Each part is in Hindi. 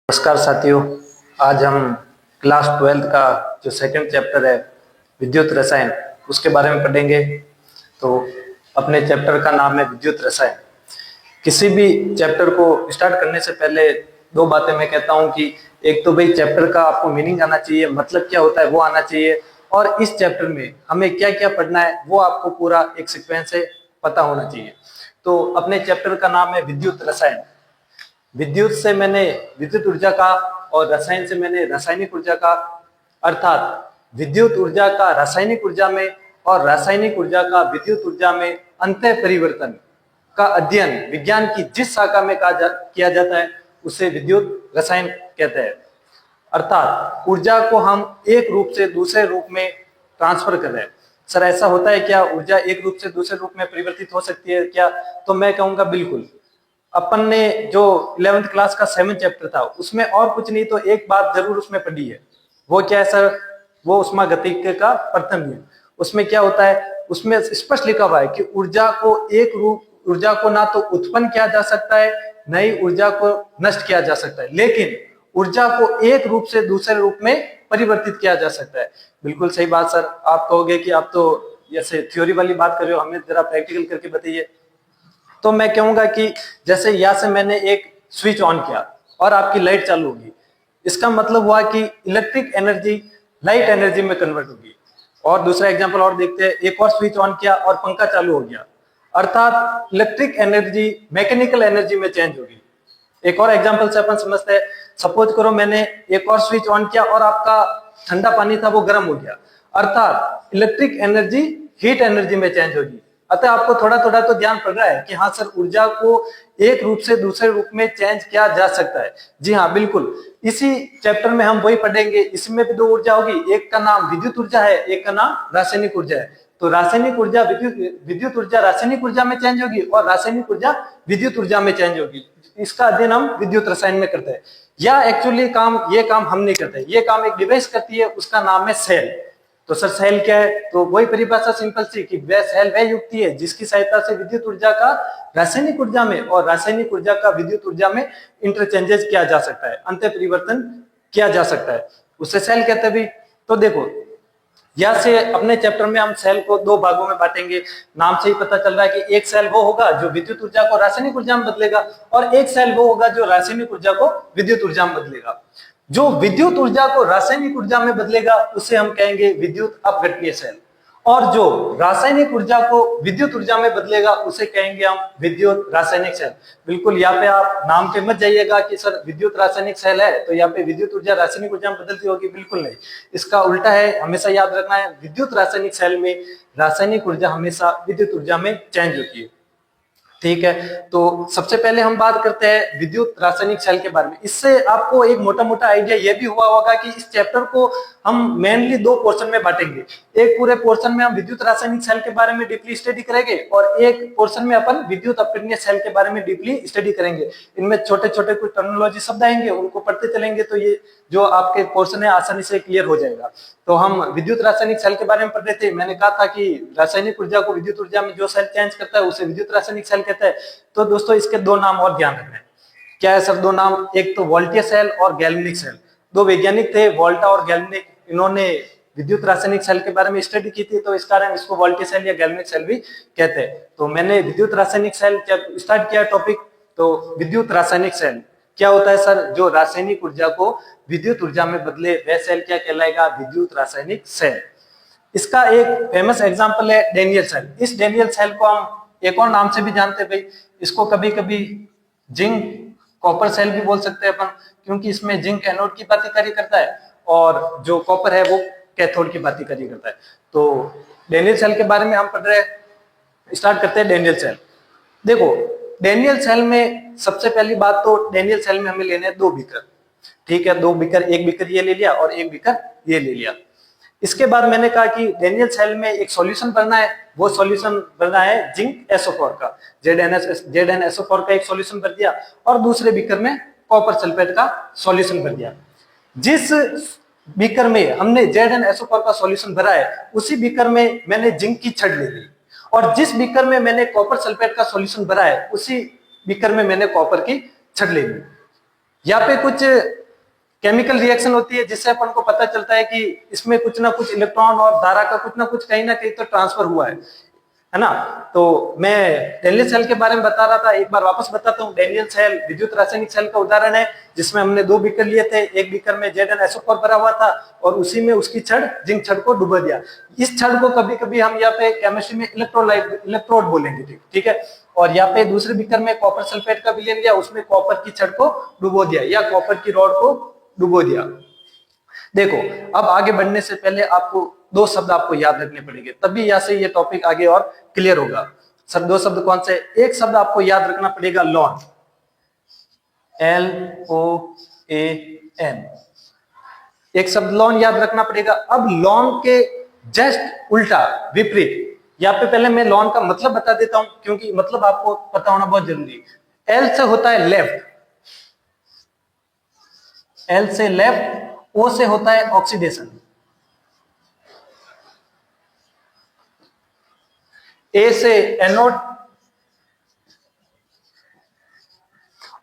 नमस्कार साथियों, आज हम क्लास 12 का जो सेकंड चैप्टर है विद्युत रसायन उसके बारे में पढ़ेंगे। तो अपने चैप्टर का नाम है विद्युत रसायन। किसी भी चैप्टर को स्टार्ट करने से पहले दो बातें मैं कहता हूं कि एक तो भाई चैप्टर का आपको मीनिंग आना चाहिए, मतलब क्या होता है वो आना चाहिए, और इस चैप्टर में हमें क्या क्या पढ़ना है वो आपको पूरा एक सीक्वेंस से पता होना चाहिए। तो अपने चैप्टर का नाम है विद्युत रसायन। विद्युत से मैंने विद्युत ऊर्जा का और रसायन से मैंने रासायनिक ऊर्जा का, अर्थात विद्युत ऊर्जा का रासायनिक ऊर्जा में और रासायनिक ऊर्जा का विद्युत ऊर्जा में अंतः परिवर्तन का अध्ययन विज्ञान की जिस शाखा में किया जाता है उसे विद्युत रसायन कहते हैं। अर्थात ऊर्जा को हम एक रूप से दूसरे रूप में ट्रांसफर कर रहे हैं। सर ऐसा होता है क्या, ऊर्जा एक रूप से दूसरे रूप में परिवर्तित हो सकती है क्या? तो मैं कहूंगा बिल्कुल। अपन ने जो 11th क्लास का 7th चैप्टर था उसमें और कुछ नहीं तो एक बात जरूर उसमें पढ़ी है। वो क्या है सर? वो उष्मागतिकी का प्रथम नियम। उसमें क्या होता है, उसमें स्पष्ट लिखा हुआ है कि ऊर्जा को ना तो उत्पन्न किया जा सकता है न ही ऊर्जा को नष्ट किया जा सकता है, लेकिन ऊर्जा को एक रूप से दूसरे रूप में परिवर्तित किया जा सकता है। बिल्कुल सही बात सर। आप कहोगे कि आप तो जैसे थ्योरी वाली बात कर रहे हो, हमें जरा प्रैक्टिकल करके बताइए। तो मैं कहूंगा कि जैसे यहां से मैंने एक स्विच ऑन किया और आपकी लाइट चालू होगी, इसका मतलब हुआ कि इलेक्ट्रिक एनर्जी लाइट एनर्जी में कन्वर्ट होगी। और दूसरा एग्जांपल और देखते हैं, एक और स्विच ऑन किया और पंखा चालू हो गया, अर्थात इलेक्ट्रिक एनर्जी मैकेनिकल एनर्जी में चेंज होगी। एक और एग्जांपल से अपन समझते हैं, सपोज करो मैंने एक और स्विच ऑन किया और आपका ठंडा पानी था वो गर्म हो गया, अर्थात इलेक्ट्रिक एनर्जी हीट एनर्जी में चेंज होगी। अतः आपको थोड़ा थोड़ा तो ध्यान पड़ रहा है कि हाँ सर, ऊर्जा को एक रूप से दूसरे रूप में चेंज किया जा सकता है। जी हाँ बिल्कुल, इसी चैप्टर में हम वही पढ़ेंगे। इसमें भी दो ऊर्जा होगी, एक का नाम विद्युत ऊर्जा है, एक का नाम रासायनिक ऊर्जा है। तो रासायनिक ऊर्जा विद्युत ऊर्जा रासायनिक ऊर्जा में चेंज होगी और रासायनिक ऊर्जा विद्युत ऊर्जा में चेंज होगी। इसका अध्ययन हम विद्युत रसायन में करते हैं। या एक्चुअली ये काम हम नहीं करते, ये काम एक डिवाइस करती है, उसका नाम है सेल। तो सर सेल क्या है? तो वही परिभाषा सिंपल सी कि वह सेल वह युक्ति है जिसकी सहायता से विद्युत ऊर्जा का रासायनिक ऊर्जा में और रासायनिक ऊर्जा का विद्युत ऊर्जा में इंटरचेंजेस किया जा सकता है, अंतर परिवर्तन किया जा सकता है, उसे सेल कहते हैं भी। तो देखो यहां से अपने चैप्टर में हम सेल को दो भागों में बांटेंगे। नाम से ही पता चल रहा है कि एक सेल वो होगा जो विद्युत ऊर्जा को रासायनिक ऊर्जा में बदलेगा और एक सेल वो होगा जो रासायनिक ऊर्जा को विद्युत ऊर्जा में बदलेगा। जो विद्युत ऊर्जा को रासायनिक ऊर्जा में बदलेगा उसे हम कहेंगे विद्युत अपघटनीय सेल, और जो रासायनिक ऊर्जा को विद्युत ऊर्जा में बदलेगा उसे कहेंगे हम विद्युत रासायनिक सेल। बिल्कुल यहाँ पे आप नाम पे मत जाइएगा कि सर विद्युत रासायनिक सेल है तो यहाँ पे विद्युत ऊर्जा रासायनिक ऊर्जा में बदलती होगी, बिल्कुल नहीं। इसका उल्टा है, हमेशा याद रखना है, विद्युत रासायनिक सेल में रासायनिक ऊर्जा हमेशा विद्युत ऊर्जा में चेंज होती है। ठीक है, तो सबसे पहले हम बात करते हैं विद्युत रासायनिक सेल के बारे में। इससे आपको एक मोटा मोटा आइडिया यह भी हुआ होगा कि इस चैप्टर को हम मेनली दो पोर्शन में बांटेंगे। एक पूरे पोर्शन में हम विद्युत रासायनिक सेल के बारे में डीपली स्टडी करेंगे और एक पोर्शन में अपन विद्युत अपघटनीय सेल के बारे में डीपली स्टडी करेंगे। इनमें छोटे छोटे कुछ टर्मिनोलॉजी शब्द आएंगे, उनको पढ़ते चलेंगे तो ये जो आपके पोर्शन है आसानी से क्लियर हो जाएगा। तो हम विद्युत रासायनिक सेल के बारे में पढ़ रहे थे। मैंने कहा था कि रासायनिक ऊर्जा को विद्युत ऊर्जा में जो सेल चेंज करता है उसे विद्युत रासायनिक सेल कहता है। तो दोस्तों इसके दो नाम और ध्यान रखना है। क्या है सर दो नाम? एक तो वोल्टीय सेल और गैल्वेनिक सेल। दो वैज्ञानिक थे वोल्टा और गैल्वेनिक, इन्होंने विद्युत रासायनिक सेल के बारे में स्टडी की थी, तो इस कारण इसको वोल्टीय सेल या गैल्वेनिक सेल भी कहते हैं। तो मैंने विद्युत रासायनिक सेल जब स्टार्ट किया टॉपिक, तो विद्युत रासायनिक सेल क्या होता है सर? जो रासायनिक ऊर्जा को विद्युत ऊर्जा में बदले वह सेल क्या कहलाएगा? विद्युत रासायनिक सेल। इसका एक फेमस एग्जांपल है डेनियल सेल। इस डेनियल सेल को हम एक और नाम से भी जानते हैं भाई, इसको कभी कभी जिंक कॉपर सेल भी बोल सकते हैं अपन, क्योंकि इसमें जिंक एनोड की बात कार्य करता है और जो कॉपर है वो कैथोड की बात कार्य करता है। तो डेनियल सेल के बारे में हम पढ़ रहे हैं, स्टार्ट करते हैं डेनियल सेल। देखो डेनियल सेल में सबसे पहली बात तो डेनियल सेल में हमें लेने हैं दो बीकर। ठीक है, दो बीकर, एक बीकर ये ले लिया और एक बीकर ये ले लिया। इसके बाद मैंने कहा कि डेनियल सेल में एक सॉल्यूशन भरना है, वो सॉल्यूशन भरना है जिंक SO4 का, ZnSO4 का एक सॉल्यूशन भर दिया और दूसरे बीकर में कॉपर सल्फेट का सॉल्यूशन भर दिया। जिस बीकर में हमने ZnSO4 का सॉल्यूशन भरा है उसी बीकर में मैंने जिंक की छड़ ले ली, और जिस बीकर में मैंने कॉपर सल्फेट का सॉल्यूशन भरा है उसी बीकर में मैंने कॉपर की छड़ ले ली। यहाँ पे कुछ केमिकल रिएक्शन होती है जिससे अपन को पता चलता है कि इसमें कुछ ना कुछ इलेक्ट्रॉन और धारा का कुछ ना कुछ कहीं ना कहीं तो ट्रांसफर हुआ है ना। तो मैं डैनियल सेल के बारे में बता रहा था, एक बार वापस बताता हूँ। डैनियल सेल विद्युत रासायनिक सेल का उदाहरण है, जिसमें हमने 2 बीकर लिए थे। एक बीकर में ZnSO4 भरा हुआ था और उसी में उसकी छड़, जिंक छड़ को डुबो दिया। इस छड़ को कभी कभी हम यहाँ पे केमिस्ट्री में इलेक्ट्रोड बोलेंगे, ठीक है। और यहाँ पे दूसरे बीकर में कॉपर सल्फेट का विलयन लिया, उसमें कॉपर की छड़ को डुबो दिया या कॉपर की रॉड को डुबो दिया। देखो, अब आगे बढ़ने से पहले आपको 2 शब्द आपको याद रखने पड़ेंगे, तभी यहाँ से ये टॉपिक आगे और क्लियर होगा। सब 2 शब्द कौन से? एक शब्द आपको याद रखना पड़ेगा, लॉन, LOAN। एक शब्द लॉन याद रखना पड़ेगा। अब लॉन के जस्ट उल्टा, विपरीत, यहाँ पे पहले मैं लॉन का मतलब बता देता हूं, क्योंकि मतलब आपको पता होना बहुत जरूरी है। L से होता है लेफ्ट, L से लेफ्ट, O से होता है ऑक्सीडेशन, A से एनोड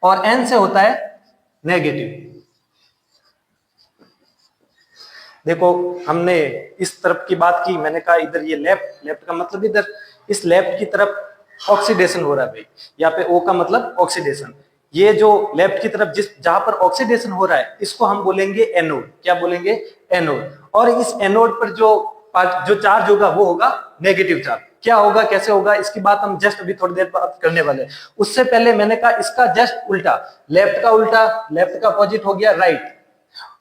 और N से होता है नेगेटिव। देखो, हमने इस तरफ की बात की, मैंने कहा इधर ये लेफ्ट, लेफ्ट का मतलब इधर, इस लेफ्ट की तरफ ऑक्सीडेशन हो रहा है भाई। यहाँ पे O का मतलब ऑक्सीडेशन। ये जो लेफ्ट की तरफ जहां पर ऑक्सीडेशन हो रहा है, इसको हम बोलेंगे एनोड। क्या बोलेंगे? एनोड। और इस एनोड पर जो चार्ज होगा वो होगा नेगेटिव चार्ज। क्या होगा, कैसे होगा, इसकी बात हम जस्ट अभी थोड़ी देर बाद करने वाले हैं। उससे पहले मैंने कहा इसका जस्ट उल्टा, लेफ्ट का उल्टा, लेफ्ट का अपोजिट हो गया राइट।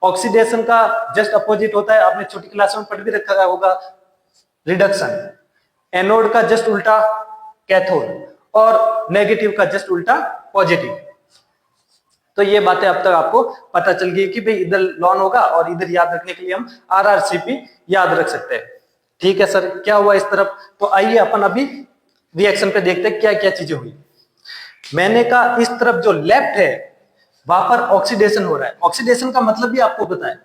ऑक्सीडेशन का जस्ट अपोजिट होता है, आपने छोटी क्लास में पढ़ भी रखा होगा, रिडक्शन। एनोड का जस्ट उल्टा कैथोड, और नेगेटिव का जस्ट उल्टा पॉजिटिव। तो ये बातें अब तक आपको पता चल गई कि भाई इधर लॉन होगा और इधर याद रखने के लिए हम RRCP याद रख सकते हैं। ठीक है सर, क्या हुआ इस तरफ? तो आइए अपन अभी रिएक्शन पे देखते हैं क्या क्या चीजें हुई। मैंने कहा इस तरफ जो लेफ्ट है वहां पर ऑक्सीडेशन हो रहा है। ऑक्सीडेशन का मतलब भी आपको पता है,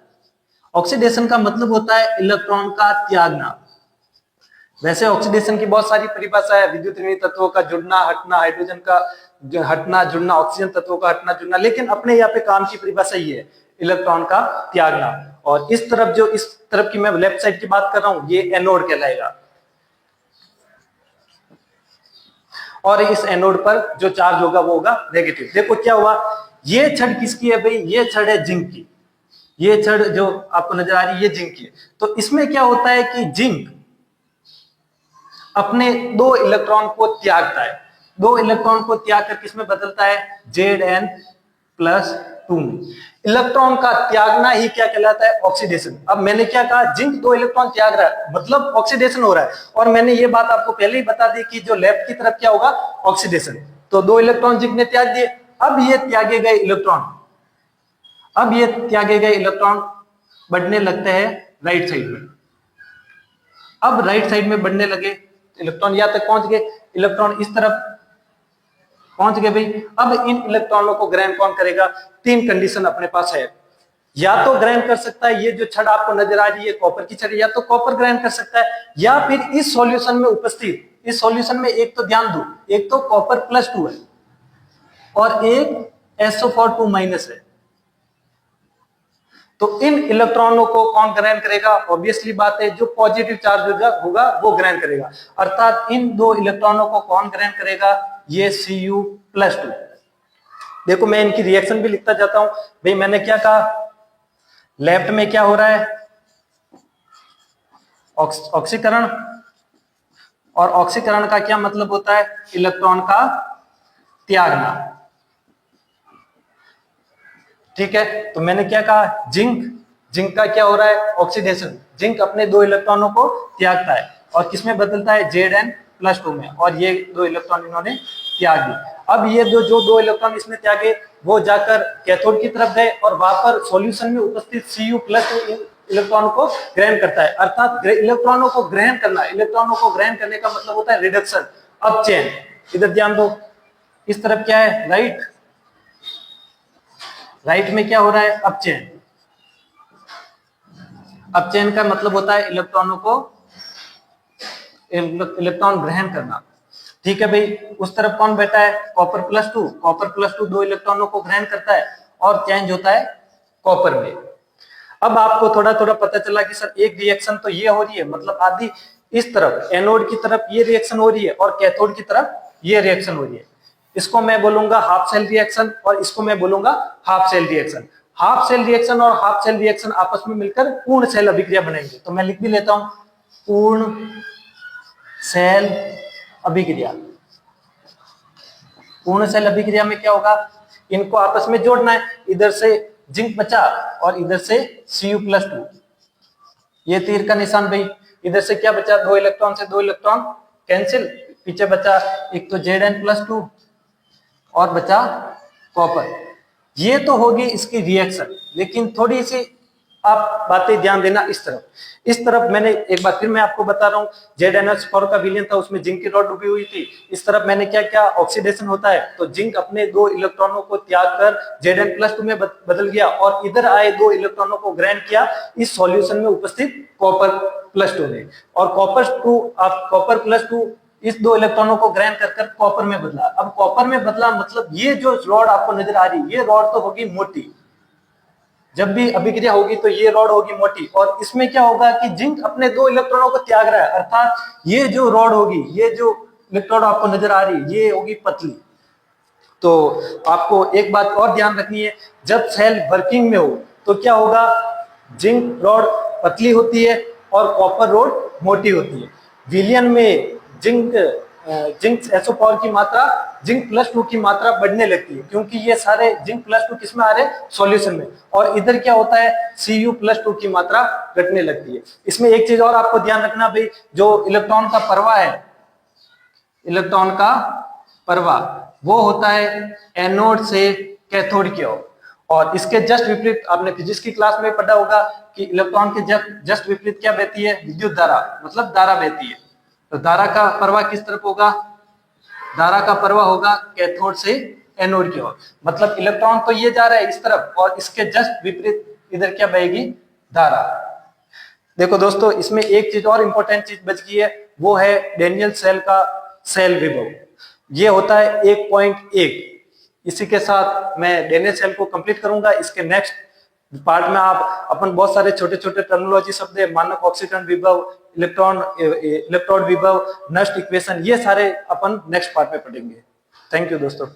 ऑक्सीडेशन का मतलब होता है इलेक्ट्रॉन का त्यागना। वैसे ऑक्सीडेशन की बहुत सारी परिभाषा है, विद्युत ऋणात्मक तत्वों का जुड़ना, हटना, हाइड्रोजन का हटना जुड़ना, ऑक्सीजन तत्वों का हटना जुड़ना, लेकिन अपने यहाँ पे काम की परिभाषा ये है, इलेक्ट्रॉन का त्यागना। और इस तरफ की मैं लेफ्ट साइड की बात कर रहा हूं, ये एनोड कहलाएगा। और इस एनोड पर जो चार्ज होगा वो होगा नेगेटिव। देखो क्या हुआ, ये छड़ किसकी है भाई? ये छड़ है जिंक की। ये छड़ जो आपको नजर आ रही है ये जिंक की है। तो इसमें क्या होता है कि जिंक अपने 2 इलेक्ट्रॉन को त्यागता है। 2 इलेक्ट्रॉन को त्याग कर किसमें बदलता है? Zn+2 में। इलेक्ट्रॉन का त्यागना ही क्या कहलाता है? ऑक्सीडेशन। अब मैंने क्या कहा, जिंक 2 इलेक्ट्रॉन त्याग रहा है, मतलब ऑक्सीडेशन हो रहा है। और मैंने ये बात आपको पहले ही बता दी कि जो लेफ्ट की तरफ क्या होगा? ऑक्सीडेशन। तो 2 इलेक्ट्रॉन जिंक ने त्याग दिए। अब ये त्यागे गए इलेक्ट्रॉन बढ़ने लगते हैं राइट साइड में। अब राइट साइड में बढ़ने लगे, इलेक्ट्रॉन यहां तक पहुंच गए, इलेक्ट्रॉन इस तरफ पहुंच गए भाई। अब इन इलेक्ट्रॉनों को ग्रहण कौन करेगा? 3 कंडीशन अपने पास है। या तो ग्रहण कर सकता है, ये जो छड़ आपको नजर आ रही है कॉपर की छड़, या तो कॉपर ग्रहण कर सकता है, या फिर इस सॉल्यूशन में उपस्थित, इस सॉल्यूशन में एक तो ध्यान दो, एक तो कॉपर +2 है और एक SO4 है। तो इन इलेक्ट्रॉनों को कौन ग्रहण करेगा? ऑब्वियसली बात है, जो पॉजिटिव चार्ज होगा वो ग्रहण करेगा। अर्थात इन 2 इलेक्ट्रॉनों को कौन ग्रहण करेगा? ये Cu+2। देखो मैं इनकी रिएक्शन भी लिखता जाता हूं भाई। मैंने क्या कहा, लेफ्ट में क्या हो रहा है? ऑक्सीकरण। और ऑक्सीकरण का क्या मतलब होता है? इलेक्ट्रॉन का त्यागना। ठीक है, तो मैंने क्या कहा, जिंक का क्या हो रहा है? ऑक्सीडेशन। जिंक अपने 2 इलेक्ट्रॉनों को त्यागता है और किसमें बदलता है? Zn+2 में। और ये 2 इलेक्ट्रॉन इन्होंने त्याग दिए। अब ये जो 2 इलेक्ट्रॉन इसने त्यागे वो जाकर कैथोड की तरफ गए और वहां पर सॉल्यूशन में उपस्थित Cu+ इलेक्ट्रॉन को ग्रहण करता है। अर्थात इलेक्ट्रॉनों को ग्रहण करने का मतलब होता है रिडक्शन, अप चेन। इधर ध्यान दो, इस तरफ क्या है? राइट में क्या हो रहा है? अपचयन। अपचयन का मतलब होता है इलेक्ट्रॉनों को इलेक्ट्रॉन ग्रहण करना। ठीक है भाई, उस तरफ कौन बैठा है? कॉपर+2। कॉपर+2 2 इलेक्ट्रॉनों को ग्रहण करता है और चेंज होता है कॉपर में। अब आपको थोड़ा थोड़ा पता चला कि सर एक रिएक्शन तो ये हो रही है, मतलब आदि इस तरफ एनोड की तरफ ये रिएक्शन हो रही है और कैथोड की तरफ ये रिएक्शन हो रही है। इसको मैं बोलूंगा हाफ सेल रिएक्शन और इसको मैं बोलूंगा half cell reaction. Half cell reaction और हाफ सेल रिएक्शन आपस में मिलकर पूर्ण सेल अभिक्रिया बनाएंगे। तो मैं लिख भी लेता हूं, पूर्ण सेल अभिक्रिया। पूर्ण सेल अभिक्रिया में क्या होगा, इनको आपस में जोड़ना है, इधर से जिंक बचा और इधर से Cu+2, ये तीर का निशान भाई। इधर से क्या बचा, 2 इलेक्ट्रॉन से 2 इलेक्ट्रॉन कैंसिल, पीछे बचा एक तो Zn+2 और बचा कॉपर। ये तो होगी इसकी रिएक्शन, लेकिन थोड़ी सी आप बातें ध्यान देना इस तरफ मैंने एक बार फिर मैं आपको बता रहा हूँ, ZnH4 का विलयन था, उसमें जिंक की रॉड डूबी हुई थी। इस तरफ मैंने क्या क्या ऑक्सीडेशन होता है, तो जिंक अपने 2 इलेक्ट्रॉनों को त्याग कर Zn+2 में बदल गया और इधर आए 2 इलेक्ट्रॉनों को ग्रहण किया इस सॉल्यूशन में उपस्थित कॉपर+2 ने, और कॉपर+2 इस 2 इलेक्ट्रॉनों को ग्रहण कर कॉपर में बदला। अब कॉपर में बदला मतलब ये जो रॉड आपको नजर आ रही है, ये रॉड तो होगी मोटी, जब भी अभिक्रिया होगी तो ये रॉड होगी मोटी, और इसमें क्या होगा कि जिंक अपने 2 इलेक्ट्रॉनों को त्याग रहा है, अर्थात ये जो रॉड होगी, ये जो इलेक्ट्रोड आपको नजर आ रही है, ये होगी पतली। तो आपको एक बात और ध्यान रखनी है, जब सेल वर्किंग में हो तो क्या होगा, जिंक रॉड पतली होती है और कॉपर रॉड मोटी होती है। विलयन में जिंक SO4 की मात्रा Zn+2 की मात्रा बढ़ने लगती है, क्योंकि ये सारे Zn+2 किसमें आ रहे हैं, सॉल्यूशन में, और इधर क्या होता है, Cu+2 की मात्रा घटने लगती है। इसमें एक चीज और आपको ध्यान रखना भाई, जो इलेक्ट्रॉन का प्रवाह है, इलेक्ट्रॉन का प्रवाह वो होता है एनोड से कैथोड की ओर, और इसके जस्ट विपरीत आपने फिजिक्स की क्लास में पढ़ा होगा कि इलेक्ट्रॉन के जस्ट विपरीत क्या बहती है, विद्युत धारा, मतलब धारा बहती है। तो धारा का प्रवाह किस तरफ होगा, धारा का प्रवाह होगा कैथोड से एनोड की ओर, मतलब इलेक्ट्रॉन तो ये जा रहा है इस तरफ और इसके जस्ट विपरीत इधर क्या बहेगी, धारा। देखो दोस्तों, इसमें एक चीज और इंपॉर्टेंट चीज बच गई है, वो है डैनियल सेल का सेल विभव, ये होता है 1.1। इसी के साथ मैं डैनियल सेल को कंप्लीट करूंगा। इसके नेक्स्ट पार्ट में आप अपन बहुत सारे छोटे छोटे टर्मिनोलॉजी शब्द है, मानक ऑक्सीकरण विभव, इलेक्ट्रॉन विभव, नष्ट इक्वेशन, ये सारे अपन नेक्स्ट पार्ट में पढ़ेंगे। थैंक यू दोस्तों।